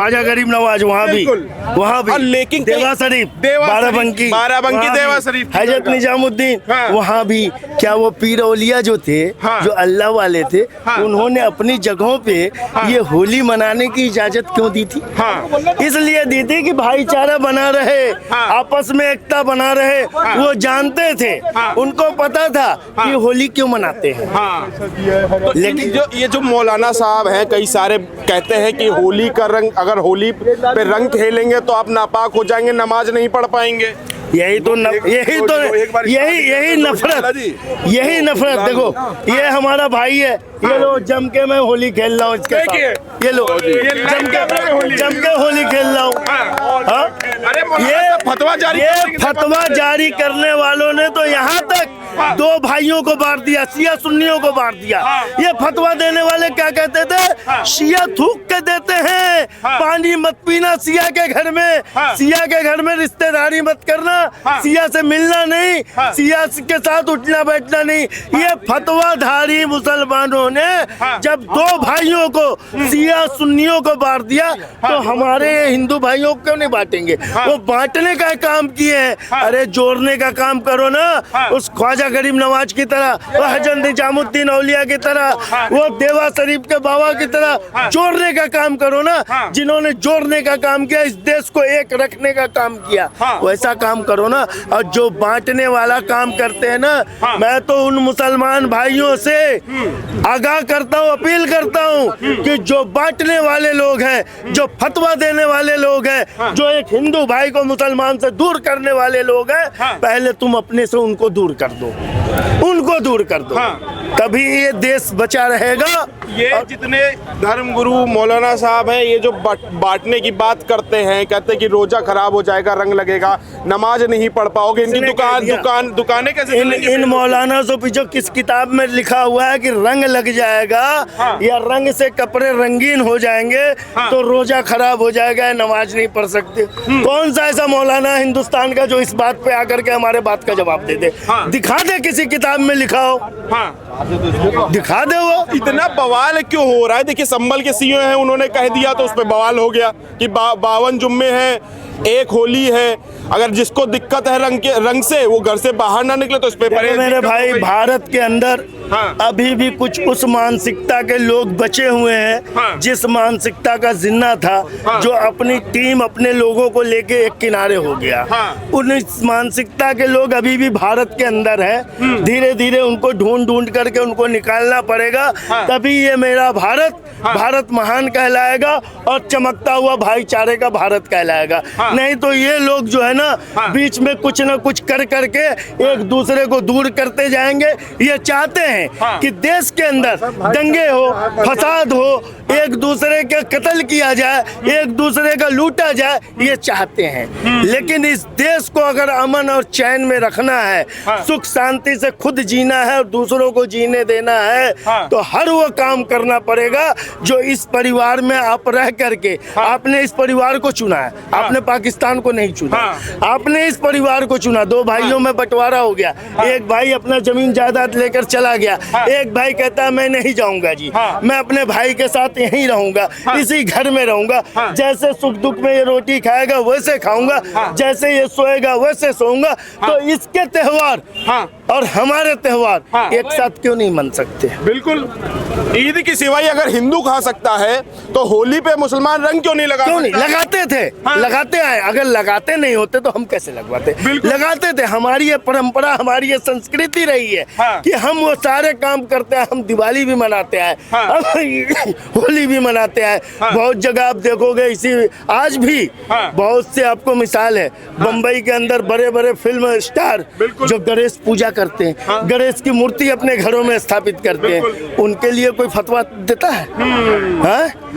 ख्वाजा गरीब नवाज वहाँ भी, लेकिन देवा शरीफ, बाराबंकी देवा शरीफ, हजरत निजामुद्दीन वहाँ भी। क्या वो पीर औलिया जो थे, जो अल्लाह वाले थे, उन्होंने अपनी जगहों पे ये होली मनाने की इजाजत क्यों दी थी? इसलिए दी थी कि भाईचारा बना रहे, आपस में एकता बना रहे। वो जानते थे, उनको पता था कि होली क्यों मनाते हैं। तो लेकिन जो मौलाना साहब हैं, कई सारे कहते हैं कि होली का रंग, अगर होली पे रंग खेलेंगे तो आप नापाक हो जाएंगे, नमाज नहीं पढ़ पाएंगे। यही नफरत। देखो, ये हमारा भाई है, ये लो जम के मैं होली खेल रहा हूँ इसके साथ। ये लो जम के होली खेल रहा हूँ। ये फतवा जारी करने वालों ने तो यहाँ तक 2 भाइयों को बांट दिया, शिया सुन्नियों को बांट दिया। ये फतवा देने वाले क्या कहते थे? शिया थूक के देते हैं, पानी मत पीना शिया के घर में, शिया के घर में रिश्तेदारी मत करना, शिया से मिलना नहीं, शिया के साथ उठना बैठना नहीं। ये फतवाधारी मुसलमानों ने जब 2 भाइयों को, शिया सुन्नियों को बांट दिया, तो हमारे हिंदू भाइयों को क्यों नहीं बांटेंगे? वो बांटने का काम किए हैं। अरे जोड़ने का काम करो ना, उस ख्वाजा गरीब नवाज की तरह, वो हजरत निजामुद्दीन औलिया की तरह, वो देवा शरीफ के बाबा की तरह जोड़ने का काम करो ना। जिन्होंने जोड़ने का काम किया, इस देश को एक रखने का काम किया, वैसा काम करो ना। और जो बांटने वाला काम करते हैं ना, मैं तो उन मुसलमान भाइयों से आगाह करता हूँ, अपील करता हूँ कि जो बांटने वाले लोग हैं, जो फतवा देने वाले लोग हैं, जो एक हिंदू भाई को मुसलमान से दूर करने वाले लोग हैं, पहले तुम अपने से उनको दूर कर दो, उनको दूर कर दो, तभी ये देश बचा रहेगा। ये जितने धर्म गुरु मौलाना साहब हैं, ये जो बांटने की बात करते हैं, कहते हैं कि रोजा खराब हो जाएगा, रंग लगेगा, नमाज नहीं पढ़ पाओगे, इनकी दुकानें कैसे चलेंगी? इन मौलाना से पूछो किस किताब में लिखा हुआ है कि रंग लग जाएगा या रंग से कपड़े रंगीन हो जाएंगे तो रोजा खराब हो जाएगा या नमाज नहीं पढ़ सकते? कौन सा ऐसा मौलाना हिंदुस्तान का जो इस बात पे आकर के हमारे बात का जवाब दे दे? दिखा दे, किसी किताब में लिखा हो, दिखा दे। वो इतना बवाल क्यों हो रहा है? देखिए, संभल के सीओ हैं, उन्होंने कह दिया तो उस पर बवाल हो गया कि 52 जुम्मे हैं, एक होली है, अगर जिसको दिक्कत है रंग से, वो घर से बाहर ना निकले तो इस पे मेरे भाई, भारत के अंदर अभी भी कुछ उस मानसिकता के लोग बचे हुए हैं, जिस मानसिकता का जिन्ना था, जो अपनी टीम, अपने लोगों को लेके एक किनारे हो गया। उन मानसिकता के लोग अभी भी भारत के अंदर है। धीरे धीरे उनको ढूंढ करके उनको निकालना पड़ेगा, तभी ये मेरा भारत महान कहलाएगा और चमकता हुआ भाईचारे का भारत कहलाएगा। नहीं तो ये लोग जो है ना, बीच में कुछ ना कुछ कर करके एक दूसरे को दूर करते जाएंगे। ये चाहते हैं कि देश के अंदर दंगे हो, फसाद हो, एक दूसरे के कत्ल किया जाए, एक दूसरे का लूटा जाए, ये चाहते हैं। लेकिन इस देश को अगर अमन और चैन में रखना है, सुख शांति से खुद जीना है और दूसरों को जीने देना है, तो हर वो काम करना पड़ेगा जो इस परिवार में आप रह करके, आपने इस परिवार को चुना है, आपने पाकिस्तान को नहीं चुना, आपने इस परिवार को चुना। 2 भाइयों में बंटवारा हो गया, एक भाई अपना जमीन जायदाद लेकर चला गया, एक भाई कहता है मैं नहीं जाऊंगा जी, मैं अपने भाई के साथ यहीं रहूंगा, इसी घर में रहूंगा, जैसे सुख दुख में ये रोटी खाएगा वैसे खाऊंगा, जैसे ये सोएगा वैसे सोऊंगा। तो इसके त्योहार और हमारे त्योहार एक साथ क्यों नहीं मन सकते? बिल्कुल, ईद की सिवाय अगर हिंदू खा सकता है तो होली पे मुसलमान रंग क्यों नहीं लगाते थे? लगाते आए, अगर लगाते नहीं होते तो हम कैसे लगवाते? लगाते थे। हमारी ये परंपरा, हमारी ये संस्कृति रही है कि हम वो सारे काम करते हैं। हम दिवाली भी मनाते हैं, होली भी मनाते हैं। बहुत जगह आप देखोगे, इसी आज भी बहुत से आपको मिसाल है, बम्बई के अंदर बड़े बड़े फिल्म स्टार जो गणेश पूजा करते हैं, गणेश की मूर्ति अपने घरों में स्थापित करते हैं, उनके लिए कोई फतवा देता है?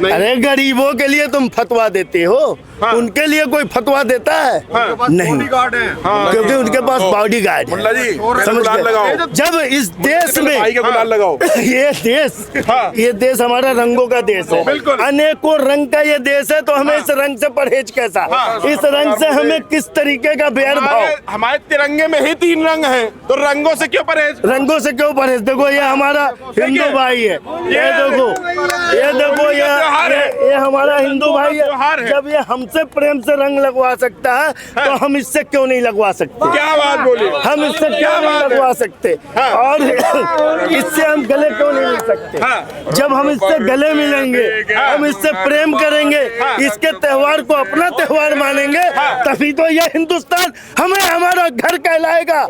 अरे गरीबों के लिए तुम फतवा देते हो, उनके लिए कोई फतवा देता है? नहीं, क्योंकि उनके पास बॉडीगार्ड है। समझ गए? जब इस देश में ये देश हमारा रंगों का देश है, अनेकों रंग का ये देश है, तो हमें इस रंग से परहेज कैसा? इस रंग से हमें किस तरीके का भेदभाव? हमारे तिरंगे में ही 3 रंग हैं, तो रंगों से क्यों परहेज? रंगों से क्यों परहेज? देखो ये हमारा हिंदू भाई है, ये देखो ये हमारा हिंदू भाई है। जब ये हमसे प्रेम से रंग लगवा सकता है तो हम इससे क्यों नहीं लगवा सकते? क्या बात बोली? हम इससे क्यों नहीं लगवा सकते? और इससे हम गले क्यों नहीं मिल सकते? जब हम इससे गले मिलेंगे, हम इससे प्रेम करेंगे, इसके त्योहार को अपना त्योहार मानेंगे, तभी तो ये हिंदुस्तान हमें हमारा घर कहलाएगा।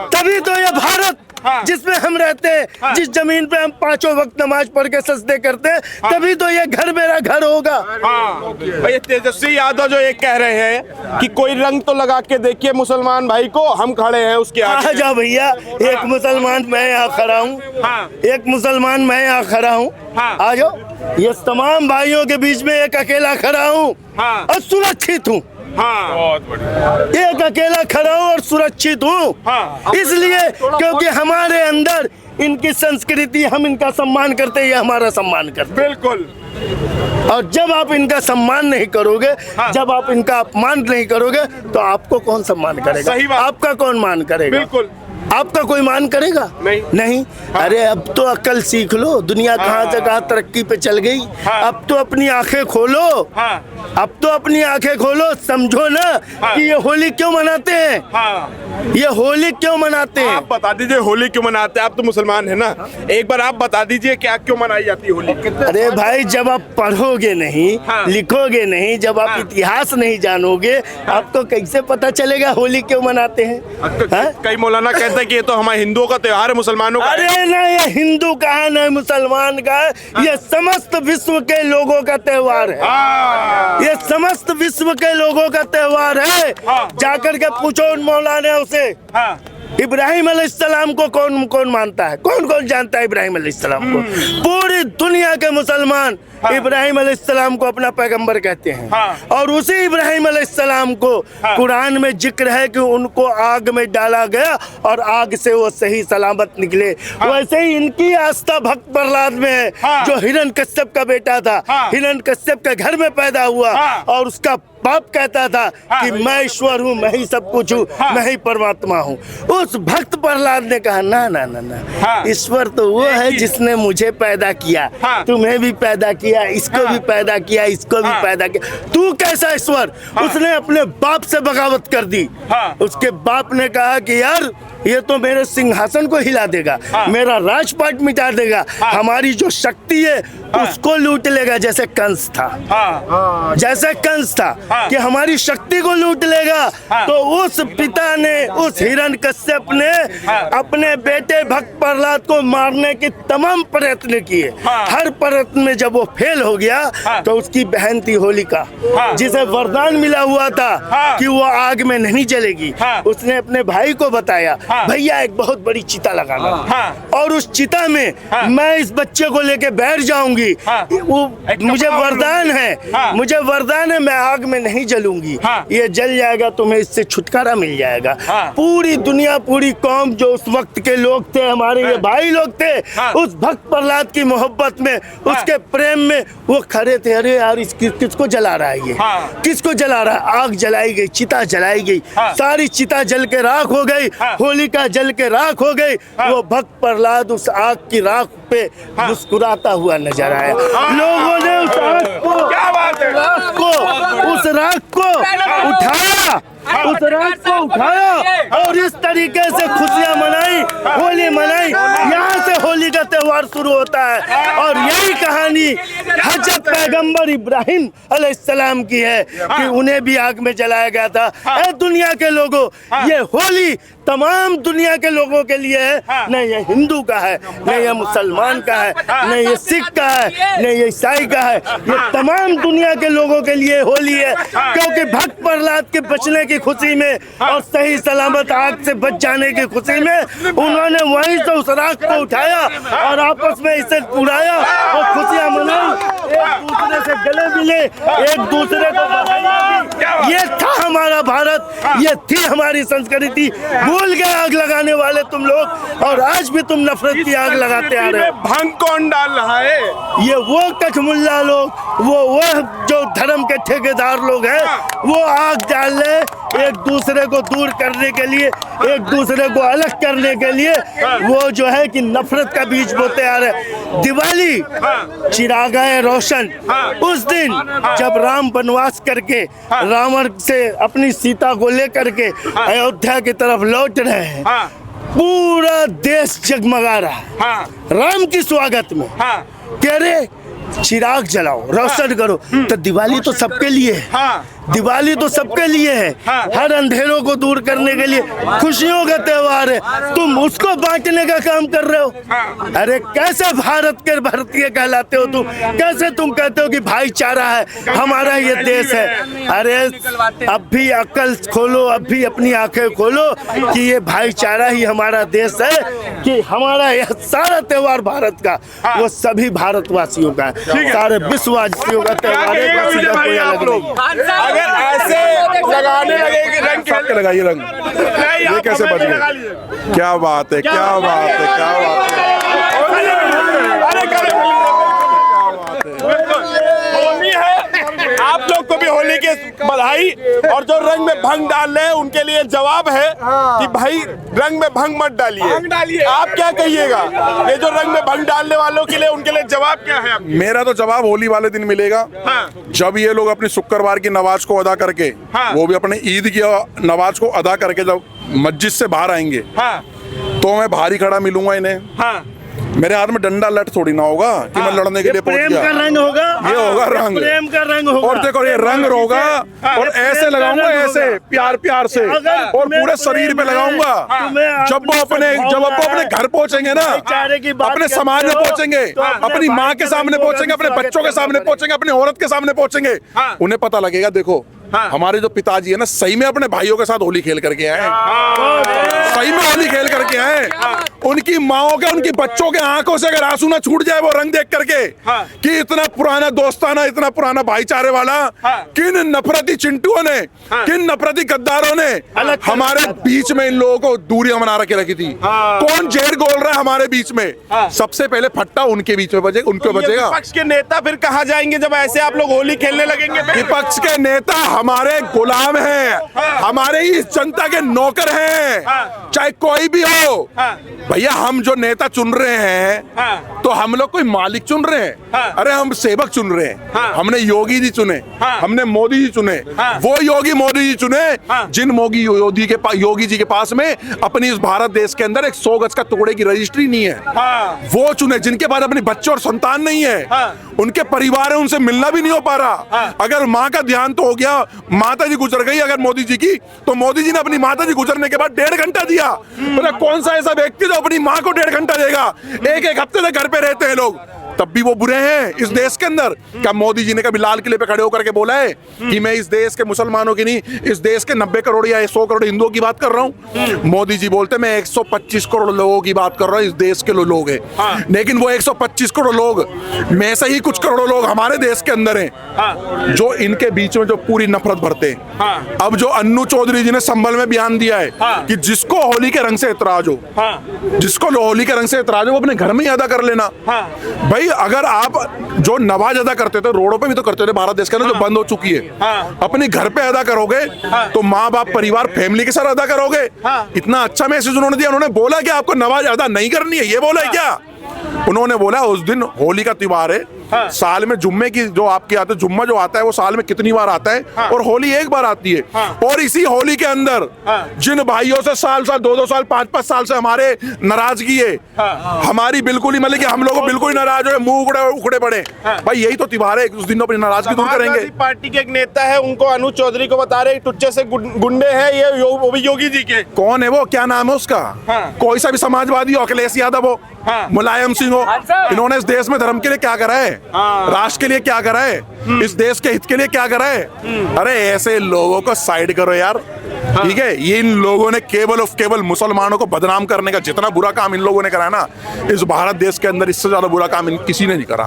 तभी तो ये भारत जिसमें हम रहते हैं, जिस जमीन पे हम 5 वक्त नमाज पढ़ के सजदे करते हैं, तभी तो ये घर मेरा घर होगा। भाई तेजस्वी यादव जो ये कह रहे हैं कि कोई रंग तो लगा के देखिए मुसलमान भाई को, हम खड़े हैं उसके आगे। आ जाओ भैया, एक मुसलमान मैं यहाँ खड़ा हूँ, एक मुसलमान मैं यहाँ खड़ा हूँ, आ जाओ। ये तमाम भाइयों के बीच में एक अकेला खड़ा हूँ और सुरक्षित हूँ। बहुत बढ़िया। एक अकेला खड़ा हूँ और सुरक्षित हूँ, इसलिए क्योंकि हमारे अंदर इनकी संस्कृति, हम इनका सम्मान करते हैं, ये हमारा सम्मान करते हैं। बिल्कुल। और जब आप इनका सम्मान नहीं करोगे, जब आप इनका अपमान नहीं करोगे, तो आपको कौन सम्मान करेगा? सही बात। आपका कौन मान करेगा? बिल्कुल। आपका कोई मान करेगा? नहीं। अरे अब तो अक्ल सीख लो, दुनिया कहाँ से कहाँ तरक्की पे चल गई। अब तो अपनी आंखें खोलो, अब तो अपनी आंखें खोलो, समझो ना कि ये होली क्यों मनाते हैं, ये होली क्यों मनाते हैं। आप बता दीजिए होली क्यों मनाते हैं? आप तो मुसलमान है ना, एक बार आप बता दीजिए क्या क्यों मनाई जाती है होली? अरे भाई, जब आप पढ़ोगे नहीं, लिखोगे नहीं, जब आप इतिहास नहीं जानोगे, आपको कैसे पता चलेगा होली क्यों मनाते हैं? कई मौलाना कहते हैं कि ये तो हमारे हिंदुओं का त्योहार है, मुसलमानों का। अरे ना, ये हिंदू का है ना मुसलमान का है, ये समस्त विश्व के लोगों का त्योहार है। ये समस्त विश्व के लोगों का त्योहार है। जाकर के पूछो उन मौलाना से, इब्राहिम अलैहिस्सलाम को कौन कौन मानता है? कौन कौन जानता है इब्राहिम अलैहिस्सलाम को? पूरी दुनिया के मुसलमान इब्राहिम अलैहिस्सलाम को अपना पैगंबर कहते हैं। और उसी इब्राहिम अलैहिस्सलाम को कुरान में जिक्र है कि उनको आग में डाला गया और आग से वो सही सलामत निकले। वैसे ही इनकी आस्था भक्त प्रहलाद में है, जो हिरण्यकश्यप का बेटा था, हिरण्यकश्यप के घर में पैदा हुआ और उसका बाप कहता था कि मैं ईश्वर हूँ, मैं ही सब कुछ हूँ, मैं ही परमात्मा हूँ। उस भक्त प्रहलाद ने कहा ना ना ना ना, ईश्वर तो वो है जिसने मुझे पैदा किया, तुम्हें भी पैदा किया, इसको भी पैदा किया, इसको भी पैदा किया। तू कैसा ईश्वर? उसने अपने बाप से बगावत कर दी। उसके बाप ने कहा कि यार ये तो मेरे सिंहासन को हिला देगा, मेरा राजपाट मिटा देगा, हमारी जो शक्ति है उसको लूट लेगा, जैसे कंस था, जैसे कंस था कि हमारी शक्ति को लूट लेगा। तो उस पिता ने, उस हिरण्यकश्यप ने अपने बेटे भक्त प्रहलाद को मारने के तमाम प्रयत्न किए। हर प्रयत्न में जब वो फेल हो गया तो उसकी बहन थी होलिका, जिसे वरदान मिला हुआ था कि वो आग में नहीं जलेगी, उसने अपने भाई को बताया, भैया एक बहुत बड़ी चिता लगाना और उस चिता में मैं इस बच्चे को लेके बैठ जाऊंगी, वो मुझे वरदान है, मुझे वरदान है, मैं आग में नहीं जलूंगी, ये जल जाएगा, तुम्हें इससे छुटकारा मिल जाएगा। पूरी दुनिया, पूरी कौम जो उस वक्त के लोग थे, हमारे ये भाई लोग थे, उस भक्त प्रहलाद की मोहब्बत में, उसके प्रेम में वो खड़े थे। अरे यार किसको जला रहा है, ये किसको जला रहा है? आग जलाई गई, चिता जलाई गई, सारी चिता जल के राख हो गई, होलिका जल के राख हो गई। वो भक्त प्रहलाद उस आग की राख पे मुस्कुराता हुआ नजर आया। लोगों ने उस आग को, उस राख को उठाया, उस रात को उठाया और इस तरीके से खुशियां मनाई, होली मनाई। यहाँ से होली का त्योहार शुरू होता है और यही कहानी हजरत पैगंबर इब्राहिम अलैहिस्सलाम की है कि उन्हें भी आग में जलाया गया था। ऐ दुनिया के लोगों, ये होली तमाम दुनिया के लोगों के लिए है, न ये हिंदू का है, न ये मुसलमान का है, न ये सिख का है, न ये ईसाई का है, ये तमाम दुनिया के लोगों के लिए होली है। क्योंकि भक्त प्रहलाद के बचने की खुशी में और सही सलामत आग से बच जाने की खुशी में उन्होंने वहीं से उस राख को उठाया और आपस में इसे उड़ाया और खुशियां मनाई, एक दूसरे से गले मिले, एक दूसरे को बधाई दी। ये था हमारा भारत, ये थी हमारी संस्कृति। भूल गए आग लगाने वाले तुम लोग, और आज भी तुम नफरत की आग लगाते आ रहे हो। भंग कौन डाल रहा है? ये वो कठमुल्ला लोग, वो जो धर्म धर्म के ठेकेदार लोग हैं वो आग डाल ले एक दूसरे को दूर करने के लिए, एक दूसरे को अलग करने के लिए वो जो है कि नफरत का बीज बोते आ रहे। दिवाली चिरागाए रोशन उस दिन जब राम वनवास करके रावण से अपनी सीता को लेकर के अयोध्या की तरफ लौट रहे हैं, पूरा देश जगमगा रहा है राम की स्वागत में। कह रहे चिराग जलाओ, रोशन करो। तो दिवाली तो सबके लिए है, दिवाली तो सबके लिए है, हर अंधेरों को दूर करने के लिए खुशियों का त्योहार है। तुम उसको बांटने का काम कर रहे हो। अरे कैसे भारतीय कहलाते हो तुम? कैसे तुम कहते हो कि भाईचारा है, हमारा ये देश है? अरे अब भी अक्ल खोलो, अब भी अपनी आंखें खोलो कि ये भाईचारा ही हमारा देश है, कि हमारा यह सारा त्योहार भारत का वो सभी भारतवासियों का है, सारे विश्ववासियों का त्योहार है। किसी का कोई अलग नहीं। अगर ऐसे लगाने लगे कि रंग सबके लगाइए रंग, ये कैसे बच गए? क्या बात है, क्या बात है, क्या बात है। होली है, आप लोग को भी होली की बधाई। और जो रंग में भंग डाल रहे हैं उनके लिए जवाब है कि भाई रंग में भंग मत डालिए। आप क्या कहिएगा? ये जो रंग में भंग डालने वालों के लिए, उनके लिए जवाब क्या है? मेरा तो जवाब होली वाले दिन मिलेगा जब ये लोग अपनी शुक्रवार की नमाज को अदा करके, वो भी अपने ईद की नमाज को अदा करके जब मस्जिद से बाहर आएंगे तो मैं भारी खड़ा मिलूंगा इन्हें। मेरे हाथ में डंडा लट थोड़ी ना होगा कि मैं लड़ने के लिए पहुंच गया। प्रेम का रंग होगा, ये होगा रंग, प्रेम का रंग होगा। और देखो ये रंग होगा और ऐसे लगाऊंगा, ऐसे प्यार से और पूरे शरीर पे लगाऊंगा। जब वो अपने घर पहुंचेंगे ना, अपने समाज में पहुंचेंगे, अपनी माँ के सामने पहुंचेंगे, अपने बच्चों के सामने पहुंचेंगे, अपनी औरत के सामने पहुंचेंगे, उन्हें पता लगेगा देखो हमारे जो पिताजी है ना सही में अपने भाइयों के साथ होली खेल करके आए, सही में होली खेल करके आए। उनकी माओं के, उनकी बच्चों के आंखों से अगर आंसू ना छूट जाए वो रंग देख करके कि इतना पुराना दोस्ताना, इतना पुराना भाईचारे वाला, किन नफरती चिंटुओं ने, किन नफरती गद्दारों ने हमारे बीच में इन लोगों को दूरियां बना रखे रखी थी। कौन जेड गोल रहा है हमारे बीच में? सबसे पहले फट्टा उनके बीच में बजेगा, उनको बजेगा। विपक्ष के नेता फिर कहाँ जाएंगे जब ऐसे आप लोग होली खेलने लगेंगे? विपक्ष के नेता हमारे गुलाम हैं, हमारे ही जनता के नौकर हैं, चाहे कोई भी हो। भैया हम जो नेता चुन रहे हैं तो हम लोग कोई मालिक चुन रहे हैं? अरे हम सेवक चुन रहे हैं। हमने योगी जी चुने, हमने मोदी जी चुने, वो योगी मोदी जी चुने जिन योगी जी के पास में अपनी इस भारत देश के अंदर एक 100 गज का टुकड़े की रजिस्ट्री नहीं है। वो चुने जिनके पास अपनी बच्चे और संतान नहीं है, उनके परिवार है, उनसे मिलना भी नहीं हो पा रहा। अगर माँ का ध्यान तो हो गया, माता जी गुजर गई अगर मोदी जी की, तो मोदी जी ने अपनी माता जी गुजरने के बाद 1.5 घंटा दिया। मतलब कौन सा ऐसा व्यक्ति जो अपनी माँ को 1.5 घंटा देगा? एक हफ्ते से घर पे रहते हैं लोग, तब भी वो बुरे हैं इस देश के अंदर। क्या मोदी जी ने कभी लाल किले पे खड़े होकर के बोला है कि मैं इस देश के मुसलमानों की नहीं, इस देश के 90 करोड़ या 100 करोड़ हिंदुओं की बात कर रहा हूँ? मोदी जी बोलते मैं 125 करोड़ लोगों की बात कर रहा हूँ, इस देश के लोग हैं। लेकिन वो 125 करोड़ लोग में से ही कुछ करोड़ों लोग हमारे देश के अंदर हैं जो इनके बीच में जो पूरी नफरत भरते हैं। अब जो अन्नू चौधरी जी ने संभल में बयान दिया है कि जिसको होली के रंग से एतराज हो, जिसको होली के रंग से एतराज हो, वो अपने घर में ही अदा कर लेना। भाई अगर आप जो नमाज अदा करते थे, रोडों पे भी तो करते थे भारत देश के अंदर, जो बंद हो चुकी है, अपने घर पे अदा करोगे तो माँ बाप, परिवार, फैमिली के साथ अदा करोगे। इतना अच्छा मैसेज उन्होंने दिया। उन्होंने बोला कि आपको नमाज अदा नहीं करनी है, ये बोला है क्या? उन्होंने बोला उस दिन होली का त्योहार है, साल में जुम्मे की जो आपके आते, जुम्मा जो आता है वो साल में कितनी बार आता है, और होली एक बार आती है। और इसी होली के अंदर जिन भाइयों से साल 2-2 साल 5-5 साल से हमारे नाराजगी है, हमारी बिल्कुल ही मतलब कि हम लोग बिल्कुल ही नाराज हो, मुंह उखड़े पड़े, भाई यही तो त्योहार है, उस दिन अपनी नाराजगी दूर करेंगे। पार्टी के एक नेता है, उनको अनुज चौधरी को बता रहे टुच्चे से गुंडे हैं ये, वो भी योगी जी के। कौन है वो? क्या नाम है उसका? कोई सा भी समाजवादी हो, अखिलेश यादव हो, मुलायम सिंह हो, इन्होंने इस देश में धर्म के लिए क्या करा है, राष्ट्र के लिए क्या करा है, इस देश के हित के लिए क्या करा है? अरे ऐसे लोगों को साइड करो यार, ठीक है? ये इन लोगों ने केवल मुसलमानों को बदनाम करने का जितना बुरा काम इन लोगों ने करा है ना इस भारत देश के अंदर, इससे ज्यादा बुरा काम किसी ने नहीं करा।